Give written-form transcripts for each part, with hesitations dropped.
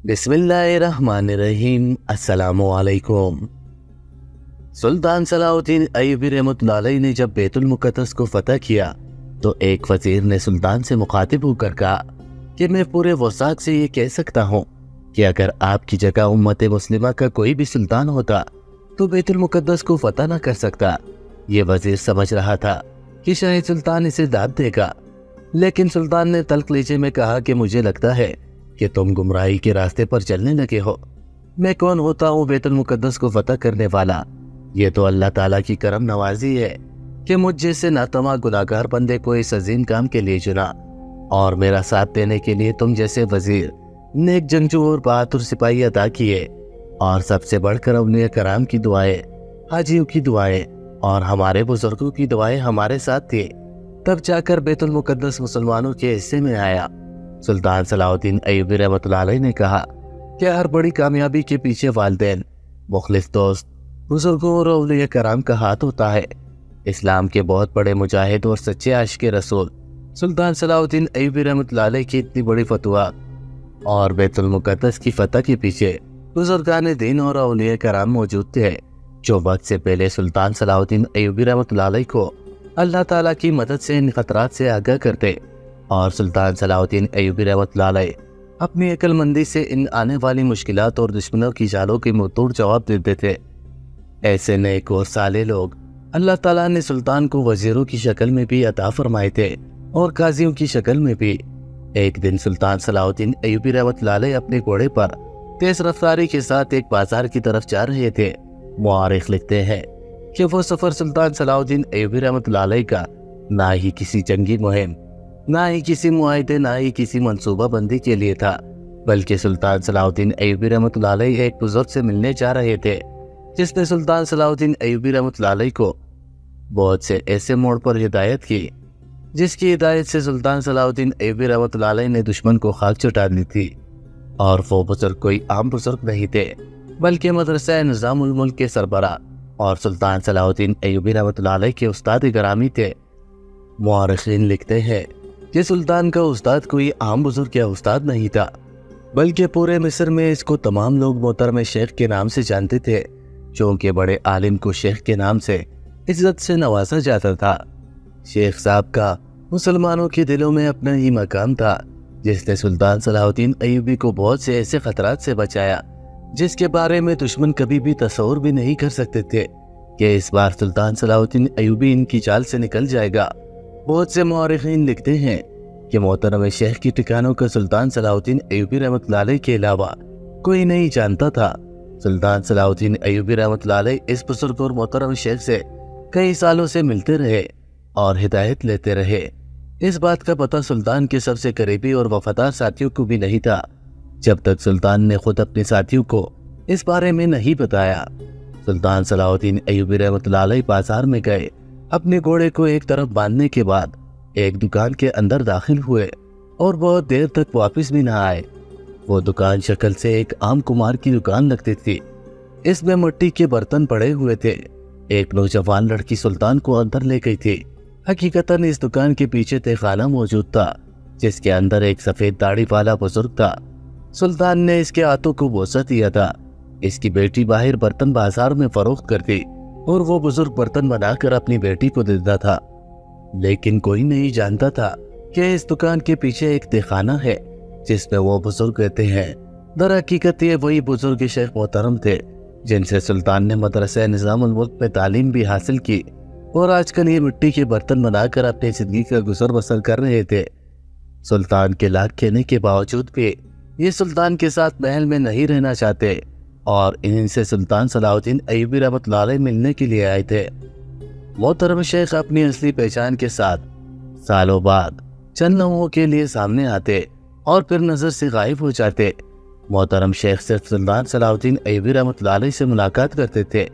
बिस्मिल्लाहिर्रहमानिर्रहीम। अस्सलामुअलैकुम। सुल्तान सलाहुद्दीन अय्यूबी रहमतुल्लाह अलैह ने जब बैतुल मुक़द्दस को फतह किया तो एक वजीर ने सुल्तान से मुखातिब होकर कहा कि मैं पूरे वसात से ये कह सकता हूँ कि अगर आपकी जगह उम्मत मुस्लिमा का कोई भी सुल्तान होता तो बैतुल मुक़द्दस को फतह न कर सकता। ये वजीर समझ रहा था कि शायद सुल्तान इसे दाद देगा, लेकिन सुल्तान ने तल्ख लहजे में कहा कि मुझे लगता है कि तुम गुमराही के रास्ते पर चलने लगे हो। मैं कौन होता हूँ बैतुल मुक़द्दस को फतह करने वाला? ये तो अल्लाह ताला की करम नवाजी है कि मुझ जैसे नातमा गुनाहगार बंदे को इस अजीम काम के लिए चुना और मेरा साथ देने के लिए तुम जैसे वजीर, नेक जंगजू और बहादुर सिपाही अदा किए। और सबसे बढ़कर औलिया कराम की दुआएं, हाजियों की दुआएं और हमारे बुजुर्गों की दुआएं हमारे साथ थी, तब जाकर बैतुल मुक़द्दस मुसलमानों के हिस्से में आया। सुल्तान सलाहुद्दीन अय्यूबी रहमतुल्लाह अलैह ने कहा कि हर बड़ी कामयाबी के पीछे वालिदैन, मुखलिस दोस्त, बुजुर्गों और औलिया कराम का हाथ होता है। इस्लाम के बहुत बड़े मुजाहिद और सच्चे आशिक रसूल सुल्तान सलाहुद्दीन अय्यूबी रहमतुल्लाह अलैह की इतनी बड़ी फतवा और बैतुल मुक़द्दस की फतह के पीछे बुजुर्गान दीन और औलिया कराम मौजूद थे, जो वक्त से पहले सुल्तान सलाहुद्दीन अय्यूबी रहमतुल्लाह अलैह को अल्लाह ताला की मदद से इन खतरात से आगाह करते और सुल्तान सलाहुद्दीन अय्यूबी रहमतुल्लाह अलैह अपनी अक्लमंदी से इन आने वाली मुश्किलात और दुश्मनों की जालों के मुंहतोड़ जवाब देते थे। ऐसे नेक और साले लोग अल्लाह ताला ने सुल्तान को वजीरों की शक्ल में भी अता फरमाए थे और काजियों की शक्ल में भी। एक दिन सुल्तान सलाहुद्दीन अय्यूबी रहमतुल्लाह अलैह अपने घोड़े पर तेज रफ्तारी के साथ एक बाजार की तरफ जा रहे थे। मुआरिख लिखते हैं कि वो सफर सुल्तान सलाहुद्दीन अय्यूबी रहमतुल्लाह अलैह का ना ही किसी जंगी मुहिम, ना ही किसी मुआहिदे, ना ही किसी मंसूबा बंदी के लिए था, बल्कि सुल्तान सलाहुद्दीन अय्यूबी रहमतुल्लाह अलैह एक बुजुर्ग से मिलने जा रहे थे जिसने सुल्तान सलाहुद्दीन अय्यूबी रहमतुल्लाह अलैह को बहुत से ऐसे मोड़ पर हिदायत की जिसकी हिदायत से सुल्तान सलाहुद्दीन अय्यूबी रहमतुल्लाह अलैह ने दुश्मन को खाक चुटा दी थी। और वो बुजुर्ग कोई आम बुजुर्ग नहीं थे, बल्कि मदरसा निज़ामुल मुल्क के सरबरा और सुल्तान सलाहुद्दीन अय्यूबी रहमतुल्लाह अलैह के उस्ताद ग्रामी थे। मुआरिखीन लिखते हैं कि सुल्तान का उस्ताद कोई आम बुजुर्ग या उस्ताद नहीं था, बल्कि पूरे मिस्र में इसको तमाम लोग मोहतरम शेख के नाम से जानते थे, चूँकि बड़े आलिम को शेख के नाम से इज्जत से नवाजा जाता था। शेख साहब का मुसलमानों के दिलों में अपना ही मकाम था, जिसने सुल्तान सलाहुद्दीन अय्यूबी को बहुत से ऐसे खतरात से बचाया जिसके बारे में दुश्मन कभी भी तस्वुर भी नहीं कर सकते थे कि इस बार सुल्तान सलाहुद्दीन अय्यूबी इनकी चाल से निकल जाएगा। बहुत से मुआरिखीन लिखते हैं कि मोहतरम शेख की ठिकानों का सुल्तान सलाहुद्दीन अय्यूबी रहमतुल्लाह अलैह के अलावा कोई नहीं जानता था। सुल्तान सलाहुद्दीन अय्यूबी रहमतुल्लाह अलैह इस बुजुर्ग और मोहतरम शेख से कई सालों से मिलते रहे और हिदायत लेते रहे। इस बात का पता सुल्तान के सबसे करीबी और वफादार साथियों को भी नहीं था, जब तक सुल्तान ने खुद अपने साथियों को इस बारे में नहीं बताया। सुल्तान सलाहुद्दीन अय्यूबी रहमतुल्लाह अलैह बाजार में गए। अपने घोड़े को एक तरफ बांधने के बाद एक दुकान के अंदर दाखिल हुए और बहुत देर तक वापस भी ना आए। वो दुकान शक्ल से एक आम कुमार की दुकान लगती थी। इसमें मिट्टी के बर्तन पड़े हुए थे। एक नौजवान लड़की सुल्तान को अंदर ले गई थी। हकीकतन इस दुकान के पीछे तहखाना मौजूद था, जिसके अंदर एक सफेद दाढ़ी वाला बुजुर्ग था। सुल्तान ने इसके हाथों को बोसा दिया था। इसकी बेटी बाहर बर्तन बाजार में फरोख्त करती और वो बुजुर्ग बर्तन बनाकर अपनी बेटी को देता था, लेकिन कोई नहीं जानता था कि इस दुकान के पीछे एक तहखाना है जिसमें वो बुजुर्ग रहते हैं। दर हकीकत ये वही बुजुर्ग शेख मोहतरम थे जिनसे सुल्तान ने मदरसा निज़ामुल मुल्क में तालीम भी हासिल की और आजकल ये मिट्टी के बर्तन बनाकर अपनी जिंदगी का गुजर बसर कर रहे थे। सुल्तान के लाख कहने के बावजूद भी ये सुल्तान के साथ महल में नहीं रहना चाहते और इनसे सुल्तान सलाहुद्दीन अय्यूबी रहमतुल्लाह अलैह मिलने के लिए आए थे। मोहतरम शेख अपनी असली पहचान के साथ सालों बाद चंद लम्हों के लिए सामने आते और फिर नजर से गायब हो जाते। मोहतरम शेख सिर्फ सुल्तान सलाहुद्दीन अय्यूबी रहमतुल्लाह अलैह से मुलाकात करते थे।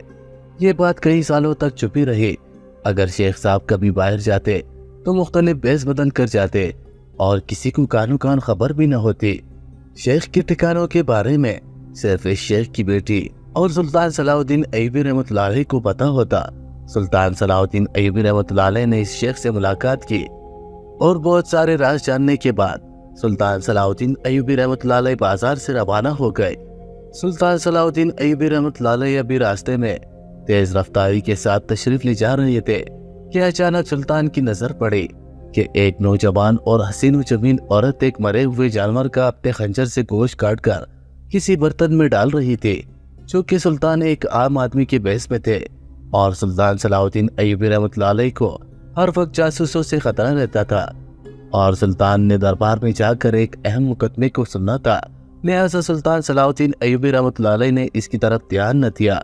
ये बात कई सालों तक छुपी रही। अगर शेख साहब कभी बाहर जाते तो मुख्तलिफ बेस बदल कर जाते और किसी को कानो कान खबर भी न होती। शेख के ठिकानों के बारे में सिर्फ इस शेख की बेटी और सुल्तान सलाहुद्दीन अय्यूबी रहमतुल्लाह अलैह को पता होता। सुल्तान सलाहुद्दीन अय्यूबी रहमतुल्लाह अलैह ने इस शेख से मुलाकात की और बहुत सारे राज जानने के बाद सुल्तान सलाहुद्दीन अय्यूबी रहमतुल्लाह अलैह बाजार से रवाना हो गए। सुल्तान सलाहुद्दीन अय्यूबी रहमतुल्लाह अलैह अभी रास्ते में तेज रफ्तारी के साथ तशरीफ ले जा रहे थे कि अचानक सुल्तान की नजर पड़ी कि एक नौजवान और हसीन व जमीन औरत एक मरे हुए जानवर का अपने खंजर से गोश्त काटकर किसी बर्तन में डाल रही थी। चूँकि सुल्तान एक आम आदमी के भेष में थे और सुल्तान सलाहुद्दीन अय्यूबी रहमतुल्लाह अलैह को हर वक्त जासूसों से खतरा रहता था और सुल्तान ने दरबार में जाकर एक अहम मुकदमे को सुनना था, लिहाजा सुल्तान सलाहुद्दीन अय्यूबी रहमतुल्लाह अलैह ने इसकी तरफ ध्यान न दिया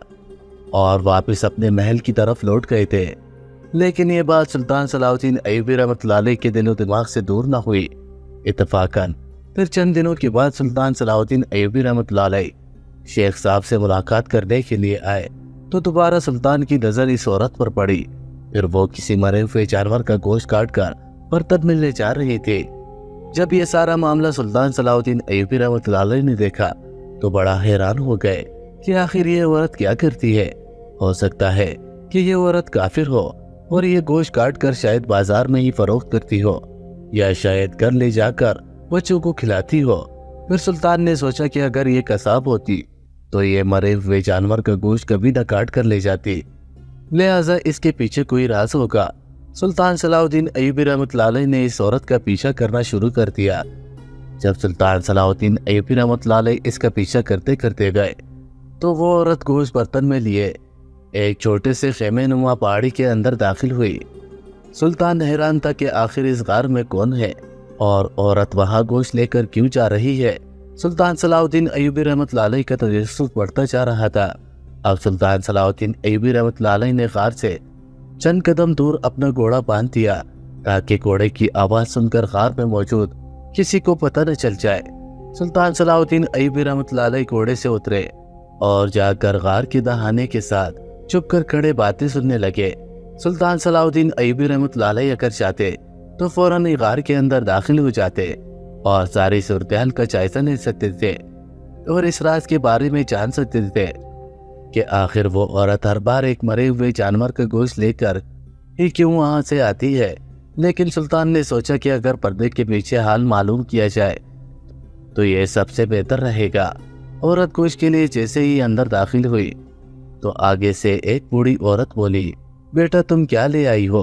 और वापस अपने महल की तरफ लौट गए थे। लेकिन ये बात सुल्तान सलाहुद्दीन अय्यूबी रहमतुल्लाह अलैह के दिलो दिमाग से दूर न हुई। इत्तफाकन फिर चंद दिनों के बाद सुल्तान सलाहुद्दीन अय्यूबी रहमतुल्लाह अलैह शेख साहब से मुलाकात करने के लिए आए तो दोबारा सुल्तान की नजर इस औरत पर पड़ी। फिर वो किसी मरे हुए जानवर का गोश्त काट कर बर्तन में ले जा रही थी। जब ये सारा मामला सुल्तान सलाहुद्दीन अय्यूबी रहमतुल्लाह अलैह ने देखा तो बड़ा हैरान हो गए कि आखिर ये औरत क्या करती है। हो सकता है कि ये औरत काफिर हो और ये गोश्त काट कर शायद बाजार में ही फरोख्त करती हो या शायद घर ले जाकर बच्चों को खिलाती हो। फिर सुल्तान ने सोचा कि अगर ये कसाब होती तो ये मरे हुए जानवर का गोश्त कभी न काट कर ले जाती, लिहाजा इसके पीछे कोई राज होगा। सुल्तान सलाहुद्दीन अय्यूबी रहमतुल्लाह अलैह ने इस औरत का पीछा करना शुरू कर दिया। जब सुल्तान सलाहुद्दीन अय्यूबी रहमतुल्लाह अलैह इसका पीछा करते करते गए तो वो औरत गोश्त बर्तन में लिए एक छोटे से खेमे नुमा पहाड़ी के अंदर दाखिल हुई। सुल्तान हैरान था कि आखिर इस गार में कौन है और औरत वहां गोश्त लेकर क्यों जा रही है। सुल्तान सलाहुद्दीन अय्यूबी रहमतुल्लाह अलैह का तजस्सुस बढ़ता जा रहा था। अब सुल्तान सलाहुद्दीन अय्यूबी रहमतुल्लाह अलैह ने गार से चंद कदम दूर अपना घोड़ा बांध दिया ताकि घोड़े की आवाज सुनकर गार में मौजूद किसी को पता न चल जाए। सुल्तान सलाहुद्दीन अय्यूबी रहमतुल्लाह अलैह घोड़े से उतरे और जाकर गार के दहाने के साथ चुप कर खड़े बातें सुनने लगे। सुल्तान सलाहुद्दीन अय्यूबी रहमतुल्लाह अलैह अगर चाहते तो फौरन गार के अंदर दाखिल हो जाते और सारी सूरत-ए-हाल का जायजा ले सकते थे और इस राज के बारे में जान सकते थे कि आखिर वो औरत हर बार एक मरे हुए जानवर का गोश्त लेकर ही क्यों वहां से आती है। लेकिन सुल्तान ने सोचा कि अगर पर्दे के पीछे हाल मालूम किया जाए तो ये सबसे बेहतर रहेगा। औरत गोश्त के लिए जैसे ही अंदर दाखिल हुई तो आगे से एक बूढ़ी औरत बोली, बेटा तुम क्या ले आई हो?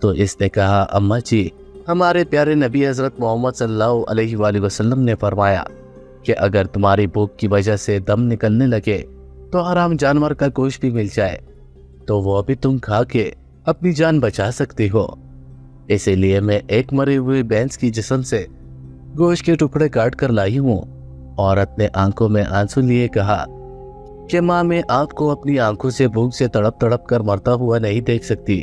तो इसने कहा, अम्मा जी, हमारे प्यारे नबी हजरत मोहम्मद सल्लल्लाहु अलैहि वसल्लम ने फरमाया कि अगर तुम्हारी भूख की वजह से दम निकलने लगे तो हराम जानवर का गोश्त भी मिल जाए तो वो भी तुम खा के अपनी जान बचा सकती हो। इसीलिए मैं एक मरे हुए भैंस की जिस्म से गोश्त के टुकड़े काट कर लाई हूँ। औरत ने आंखों में आंसू लिए कहा कि माँ, मैं आपको अपनी आंखों से भूख से तड़प तड़प कर मरता हुआ नहीं देख सकती।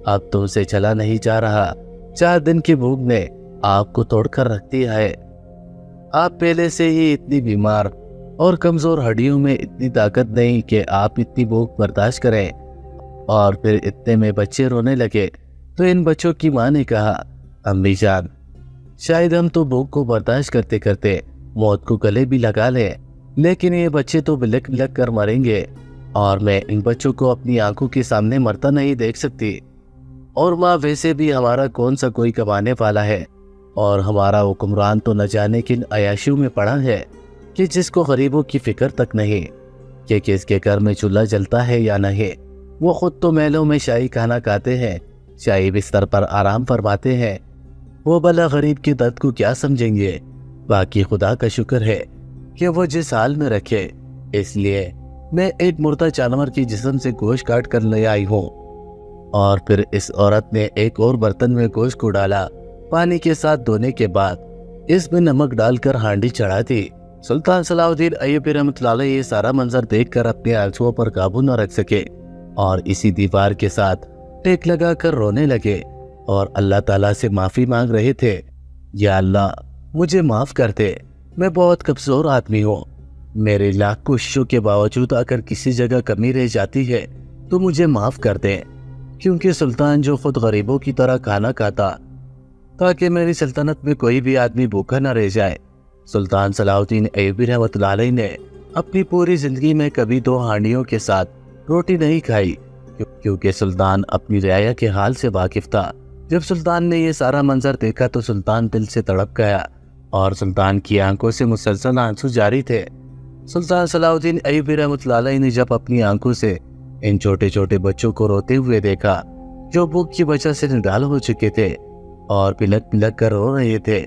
अब तुमसे चला नहीं जा रहा। 4 दिन की भूख ने आपको तोड़कर रख दिया है। आप पहले से ही इतनी बीमार और कमजोर, हड्डियों में इतनी ताकत नहीं कि आप इतनी भूख बर्दाश्त करें। और फिर इतने में बच्चे रोने लगे तो इन बच्चों की माँ ने कहा, अम्मी जान, शायद हम तो भूख को बर्दाश्त करते करते मौत को गले भी लगा लें, लेकिन ये बच्चे तो बिलक बिलक कर मरेंगे और मैं इन बच्चों को अपनी आंखों के सामने मरता नहीं देख सकती। और माँ, वैसे भी हमारा कौन सा कोई कमाने वाला है और हमारा हुक्मरान तो न जाने किन अयाशियों में पड़ा है कि जिसको गरीबों की फिक्र तक नहीं कि किसके घर में चूल्हा जलता है या नहीं। वो खुद तो महलों में शाही खाना खाते हैं, शाही बिस्तर पर आराम फरमाते हैं। वो भला गरीब के दर्द को क्या समझेंगे। बाकी खुदा का शुक्र है कि वो जिस हाल में रखे, इसलिए मैं एक मुर्दा जानवर की जिस्म से गोश्त काट कर ले आई हूँ। और फिर इस औरत ने एक और बर्तन में गोश्त को डाला। पानी के साथ धोने के बाद इसमें नमक डालकर हांडी चढ़ा दी। सुल्तान सलाहुद्दीन अय्यूबी रहमतुल्लाह अलैह ये सारा मंजर देखकर अपने आंसुओं पर काबू न रख सके और इसी दीवार के साथ टेक लगाकर रोने लगे और अल्लाह ताला से माफ़ी मांग रहे थे, या अल्लाह, मुझे माफ़ कर दे, मैं बहुत कमज़ोर आदमी हूँ। मेरे लाख कोशिशों के बावजूद अगर किसी जगह कमी रह जाती है तो मुझे माफ़ कर दें, क्योंकि सुल्तान जो खुद गरीबों की तरह खाना खाता ताकि मेरी सल्तनत में कोई भी आदमी भूखा न रह जाए। सुल्तान सलाहुद्दीन अय्यूबी रहमतुल्लाह अलैह ने अपनी पूरी ज़िंदगी में कभी 2 हांडियों के साथ रोटी नहीं खाई, क्योंकि सुल्तान अपनी रियाया के हाल से वाकिफ था। जब सुल्तान ने ये सारा मंजर देखा तो सुल्तान दिल से तड़प गया اور سلطان کی آنکھوں سے مسلسل آنسو جاری تھے۔ سلطان صلاح الدین ایوبی رحمۃ اللہ علیہ نے جب اپنی آنکھوں سے ان چھوٹے چھوٹے بچوں کو روتے ہوئے دیکھا جو بھوک کی وجہ سے نڈال ہو چکے تھے اور پلک پلک کر رو رہے تھے،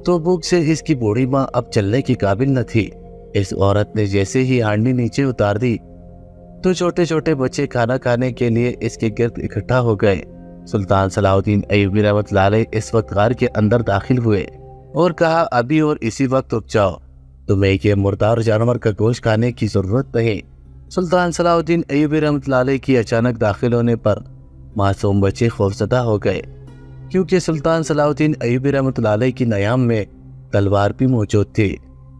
تو بھوک سے اس کی بوڑھی ماں اب چلنے کی قابل نہ تھی۔ اس عورت نے جیسے ہی ہانڈی نیچے اتار دی تو چھوٹے چھوٹے بچے کھانا کھانے کے لیے اس کے گرد اکٹھا ہو گئے۔ سلطان صلاح الدین ایوبی رحمۃ اللہ علیہ اس وقت غار کے اندر داخل ہوئے اور کہا، ابھی اور اسی وقت رک جاؤ، تمہیں یہ مردار جانور کا گوشت کھانے کی ضرورت نہیں۔ سلطان صلاح الدین ایوبی رحمۃ اللہ علیہ کی اچانک داخل ہونے پر معصوم بچے خوفزدہ ہو گئے، کیونکہ سلطان صلاح الدین ایوبی رحمۃ اللہ علیہ کی نیام میں تلوار بھی موجود تھی۔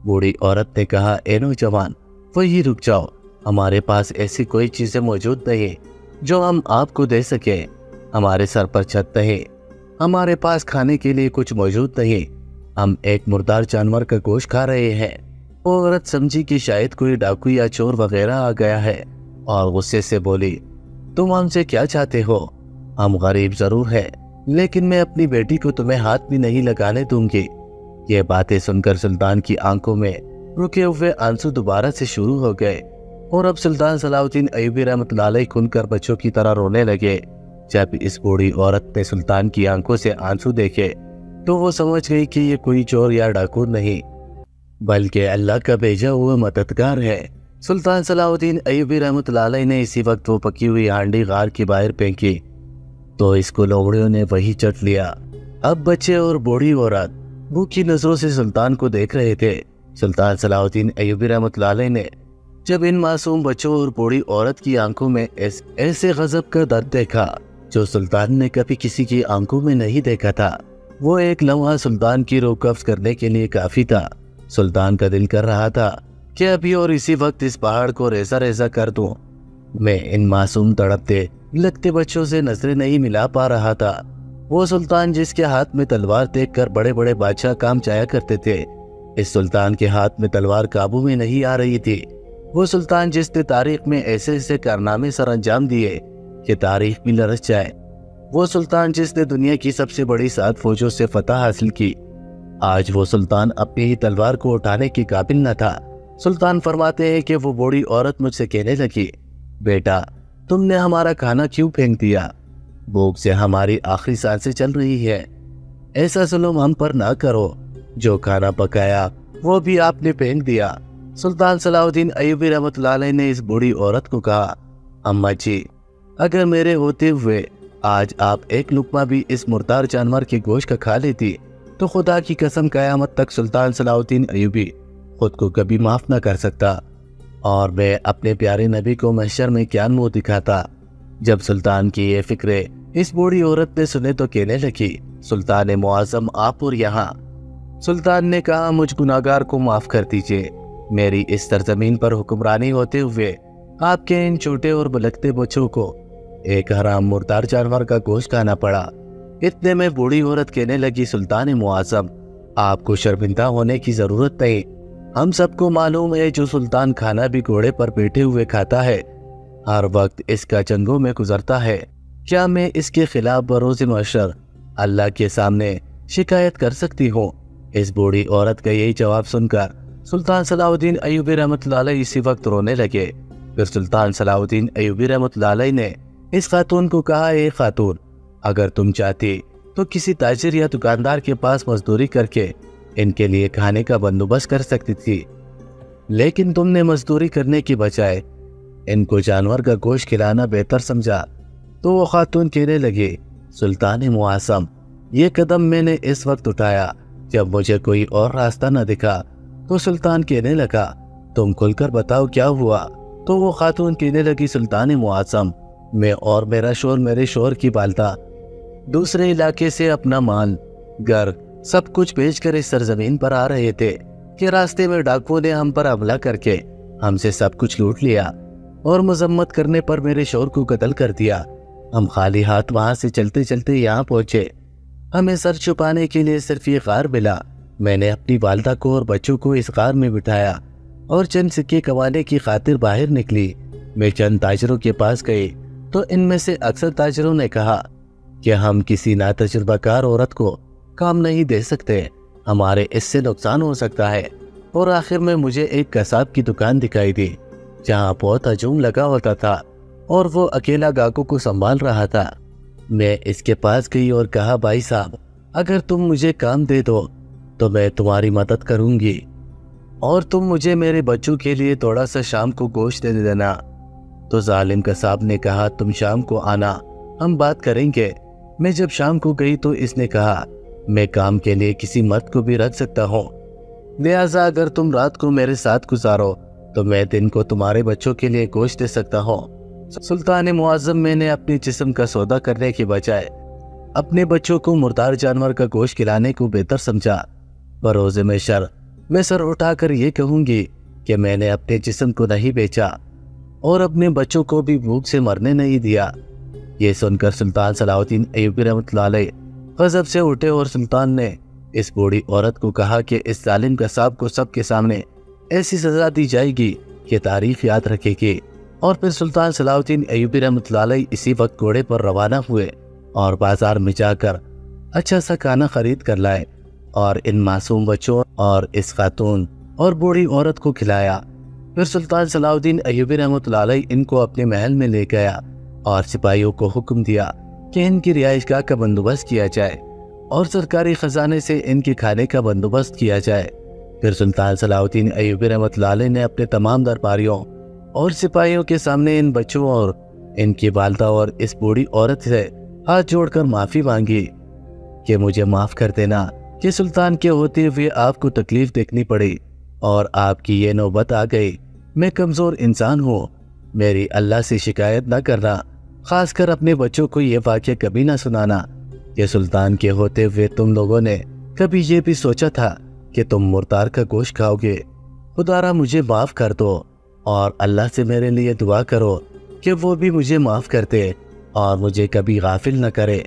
بوڑھی عورت نے کہا، اے نوجوان، وہی رک جاؤ، ہمارے پاس ایسی کوئی چیزیں موجود نہیں جو ہم آپ کو دے سکیں۔ ہمارے سر پر چھت نہیں، ہمارے پاس کھانے کے لیے کچھ موجود نہیں، ہم ایک مردار جانور کا گوشت کھا رہے ہیں۔ وہ عورت سمجھی کہ شاید کوئی ڈاکو یا چور وغیرہ آ گیا ہے اور غصے سے بولی، تم ہم سے کیا چاہتے ہو؟ ہم غریب ضرور ہیں، لیکن میں اپنی بیٹی کو تمہیں ہاتھ بھی نہیں لگانے دوں گی۔ یہ باتیں سن کر سلطان کی آنکھوں میں رکے ہوئے آنسو دوبارہ سے شروع ہو گئے اور اب سلطان صلاح الدین ایوبی رحمۃ اللہ علیہ کھل کر بچوں کی طرح رونے لگے۔ جب اس بوڑھی عورت نے سلطان کی آنکھوں سے آنسو دیکھے تو وہ سمجھ گئی کہ یہ کوئی چور یا ڈاکو نہیں بلکہ اللہ کا بھیجا ہوا مددگار ہے۔ سلطان صلاح الدین ایوبی رحمۃ اللہ علیہ نے اسی وقت وہ پکی ہوئی ہانڈی غار کی باہر پھینکی تو اس کو لومڑیوں نے وہی چٹ لیا۔ اب بچے اور بوڑھی عورت بھوکی نظروں سے سلطان کو دیکھ رہے تھے۔ سلطان صلاح الدین ایوبی رحمۃ اللہ علیہ نے جب ان معصوم بچوں اور بوڑھی عورت کی آنکھوں میں ایسے غضب کا درد دیکھا جو سلطان نے کبھی کسی کی آنکھوں میں نہیں دیکھا تھا، وہ ایک لمحہ سلطان کی روح قبض کرنے کے لیے کافی تھا۔ سلطان کا دل کر رہا تھا کہ ابھی اور اسی وقت اس پہاڑ کو ریزہ ریزہ کر دوں۔ میں ان معصوم تڑپتے لگتے بچوں سے نظریں نہیں ملا پا رہا تھا۔ وہ سلطان جس کے ہاتھ میں تلوار دیکھ کر بڑے بڑے بادشاہ کام چایا کرتے تھے، اس سلطان کے ہاتھ میں تلوار قابو میں نہیں آ رہی تھی۔ وہ سلطان جس نے تاریخ میں ایسے ایسے کارنامے سر انجام دیے کہ تاریخ بھی لرز جائے، وہ سلطان جس نے دنیا کی سب سے بڑی 7 فوجوں سے فتح حاصل کی، آج وہ سلطان اپنی ہی تلوار کو اٹھانے کی قابل نہ تھا۔ سلطان فرماتے ہیں کہ وہ بوڑھی عورت مجھ سے کہنے لگی، بیٹا تم نے ہمارا کھانا کیوں پھینک دیا؟ بھوک سے ہماری آخری سانسیں چل رہی ہے، ایسا ظلم ہم پر نہ کرو۔ جو کھانا پکایا وہ بھی آپ نے پھینک دیا۔ سلطان صلاح الدین ایوبی رحمۃ اللہ علیہ نے اس بوڑھی عورت کو کہا، اماں جی، اگر میرے ہوتے ہوئے آج آپ ایک لقمہ بھی اس مردار جانور کے گوشت کا کھا لیتی تو خدا کی قسم قیامت تک سلطان صلاح الدین ایوبی خود کو کبھی معاف نہ کر سکتا، اور میں اپنے پیارے نبی کو محشر میں کیا منہ دکھاتا۔ جب سلطان کی یہ فکریں اس بوڑھی عورت نے سنے تو کہنے لگی، سلطان معظم آپ اور یہاں۔ سلطان نے کہا، مجھ گناہگار کو معاف کر دیجیے، میری اس سرزمین پر حکمرانی ہوتے ہوئے آپ کے ان چھوٹے اور بلکتے بچوں کو ایک حرام مردار جانور کا گوشت کھانا پڑا۔ اتنے میں بوڑھی عورت کہنے لگی، سلطان معظم آپ کو شرمندہ ہونے کی ضرورت نہیں، ہم سب کو معلوم ہے جو سلطان کھانا بھی گھوڑے پر بیٹھے ہوئے کھاتا ہے، ہر وقت اس کا جنگوں میں گزرتا ہے، کیا میں اس کے خلاف بروز محشر اللہ کے سامنے شکایت کر سکتی ہوں؟ اس بوڑھی عورت کا یہی جواب سن کر سلطان صلاح الدین ایوبی رحمۃ اللہ علیہ اسی وقت رونے لگے۔ پھر سلطان صلاح الدین ایوبی رحمۃ اللہ علیہ نے اس خاتون کو کہا، اے خاتون، اگر تم چاہتی تو کسی تاجر یا دکاندار کے پاس مزدوری کر کے ان کے لیے کھانے کا بندوبست کر سکتی تھی، لیکن تم نے مزدوری کرنے کی بجائے ان کو جانور کا گوشت کھلانا بہتر سمجھا۔ تو وہ خاتون کہنے لگی، سلطان معظم، یہ قدم میں نے اس وقت اٹھایا جب مجھے کوئی اور راستہ نہ دکھا۔ تو سلطان کہنے لگا، تم کھل کر بتاؤ کیا ہوا؟ تو وہ خاتون کہنے لگی، سلطان معظم، میں اور میرا شوہر میرے شوہر کی والدہ دوسرے علاقے سے اپنا مال گھر سب کچھ بیچ کر اس سرزمین پر آ رہے تھے کہ راستے میں ڈاکوؤں نے ہم پر حملہ کر کے ہم سے سب کچھ لوٹ لیا اور مذمت کرنے پر میرے شوہر کو قتل کر دیا۔ ہم خالی ہاتھ وہاں سے چلتے چلتے یہاں پہنچے، ہمیں سر چھپانے کے لیے صرف یہ غار ملا۔ میں نے اپنی والدہ کو اور بچوں کو اس غار میں بٹھایا اور چند سکے کمانے کی خاطر باہر نکلی۔ میں چند تاجروں کے پاس گئی تو ان میں سے اکثر تاجروں نے کہا کہ ہم کسی ناتجربہ کار عورت کو کام نہیں دے سکتے، ہمارے اس سے نقصان ہو سکتا ہے۔ اور آخر میں مجھے ایک قصاب کی دکان دکھائی دی جہاں بہت ہجوم لگا ہوتا تھا اور وہ اکیلا گاہکوں کو سنبھال رہا تھا۔ میں اس کے پاس گئی اور کہا، بھائی صاحب، اگر تم مجھے کام دے دو تو میں تمہاری مدد کروں گی اور تم مجھے میرے بچوں کے لیے تھوڑا سا شام کو گوشت دے دینا۔ تو ظالم قصاب نے کہا، تم شام کو آنا، ہم بات کریں گے۔ میں جب شام کو گئی تو اس نے کہا، میں کام کے لیے کسی مرد کو بھی رکھ سکتا ہوں، لہٰذا اگر تم رات کو میرے ساتھ گزارو تو میں دن کو تمہارے بچوں کے لیے گوشت دے سکتا ہوں۔ سلطان معظم، میں نے اپنے جسم کا سودا کرنے کے بجائے اپنے بچوں کو مردار جانور کا گوشت کھلانے کو بہتر سمجھا۔ بروز محشر میں سر اٹھا کر یہ کہوں گی کہ میں نے اپنے جسم کو نہیں بیچا اور اپنے بچوں کو بھی بھوک سے مرنے نہیں دیا۔ یہ سن کر سلطان صلاح الدین ایوبی رحمۃ اللہ علیہ غضب سے اٹھے اور سلطان نے اس بوڑھی عورت کو کہا کہ اس ظالم قصاب کو سب کے سامنے ایسی سزا دی جائے گی کہ تاریخ یاد رکھے گی۔ اور پھر سلطان صلاح الدین ایوبی رحمۃ اللہ علیہ اسی وقت گھوڑے پر روانہ ہوئے اور بازار میں جا کر اچھا سا کھانا خرید کر لائے اور ان معصوم بچوں اور اس خاتون اور بوڑھی عورت کو کھلایا۔ پھر سلطان صلاح الدین ایوبی رحمۃ اللہ علیہ ان کو اپنے محل میں لے گیا اور سپاہیوں کو حکم دیا کہ ان کی رہائش گاہ کا بندوبست کیا جائے اور سرکاری خزانے سے ان کے کھانے کا بندوبست کیا جائے۔ پھر سلطان صلاح الدین ایوبی رحمۃ اللہ علیہ نے اپنے تمام درباریوں اور سپاہیوں کے سامنے ان بچوں اور ان کی والدہ اور اس بوڑھی عورت سے ہاتھ جوڑ کر معافی مانگی کہ مجھے معاف کر دینا کہ سلطان کے ہوتے ہوئے آپ کو تکلیف دیکھنی پڑی اور آپ کی یہ نوبت آ گئی۔ میں کمزور انسان ہوں، میری اللہ سے شکایت نہ کرنا، خاص کر اپنے بچوں کو یہ واقعہ کبھی نہ سنانا کہ سلطان کے ہوتے ہوئے تم لوگوں نے کبھی یہ بھی سوچا تھا کہ تم مردار کا گوشت کھاؤ گے۔ خدا را مجھے معاف کر دو اور اللہ سے میرے لیے دعا کرو کہ وہ بھی مجھے معاف کرتے اور مجھے کبھی غافل نہ کرے۔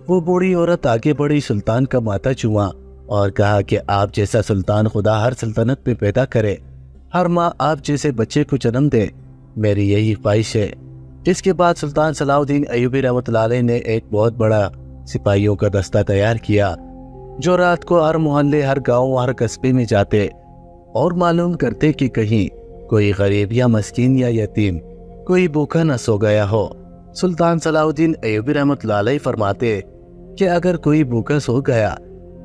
وہ بوڑھی عورت آگے بڑھی، سلطان کا ماتھا چوما اور کہا کہ آپ جیسا سلطان خدا ہر سلطنت میں پیدا کرے، ہر ماں آپ جیسے بچے کو جنم دے، میری یہی خواہش ہے۔ اس کے بعد سلطان صلاح الدین ایوبی رحمۃ اللہ علیہ نے ایک بہت بڑا سپاہیوں کا دستہ تیار کیا جو رات کو ہر محلے، ہر گاؤں، ہر قصبے میں جاتے اور معلوم کرتے کہ کہیں کوئی غریب یا مسکین یا یتیم کوئی بھوکا نہ سو گیا ہو۔ سلطان صلاح الدین ایوبی رحمۃ اللہ علیہ فرماتے کہ اگر کوئی بھوکا سو گیا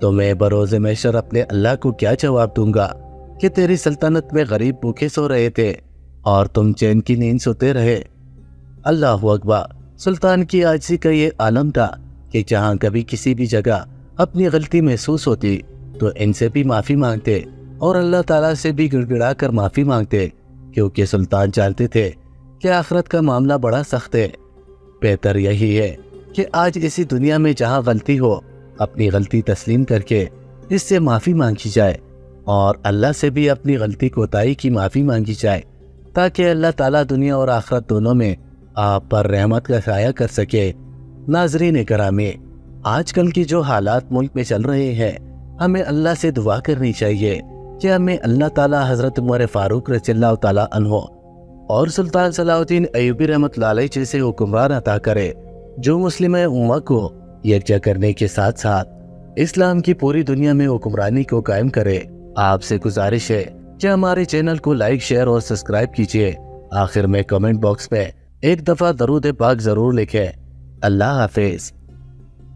تو میں بروز محشر اپنے اللہ کو کیا جواب دوں گا کہ تیری سلطنت میں غریب بھوکے سو رہے تھے اور تم چین کی نیند سوتے رہے۔ اللہ اکبر۔ سلطان کی عاجزی کا یہ عالم تھا کہ جہاں کبھی کسی بھی جگہ اپنی غلطی محسوس ہوتی تو ان سے بھی معافی مانگتے اور اللہ تعالیٰ سے بھی گڑ گڑا کر معافی مانگتے، کیونکہ سلطان جانتے تھے کہ آخرت کا معاملہ بڑا سخت ہے۔ بہتر یہی ہے کہ آج اسی دنیا میں جہاں غلطی ہو اپنی غلطی تسلیم کر کے اس سے معافی مانگی جائے اور اللہ سے بھی اپنی غلطی کوتاہی کی معافی مانگی جائے، تاکہ اللہ تعالیٰ دنیا اور آخرت دونوں میں آپ پر رحمت کا سایہ کر سکے۔ ناظرین گرامی، آج کل کی جو حالات ملک میں چل رہے ہیں، ہمیں اللہ سے دعا کرنی چاہیے کہ ہمیں اللہ تعالیٰ حضرت عمر فاروق رضی اللہ تعالیٰ عنہ اور سلطان صلاح الدین ایوبی رحمۃ اللہ علیہ جیسے حکمران عطا کرے جو مسلم امہ کو یکجا کرنے کے ساتھ ساتھ اسلام کی پوری دنیا میں حکمرانی کو قائم کرے۔ آپ سے گزارش ہے کہ ہمارے چینل کو لائک، شیئر اور سبسکرائب کیجیے۔ آخر میں کمنٹ باکس میں ایک دفعہ درود پاک ضرور لکھیں۔ اللہ حافظ۔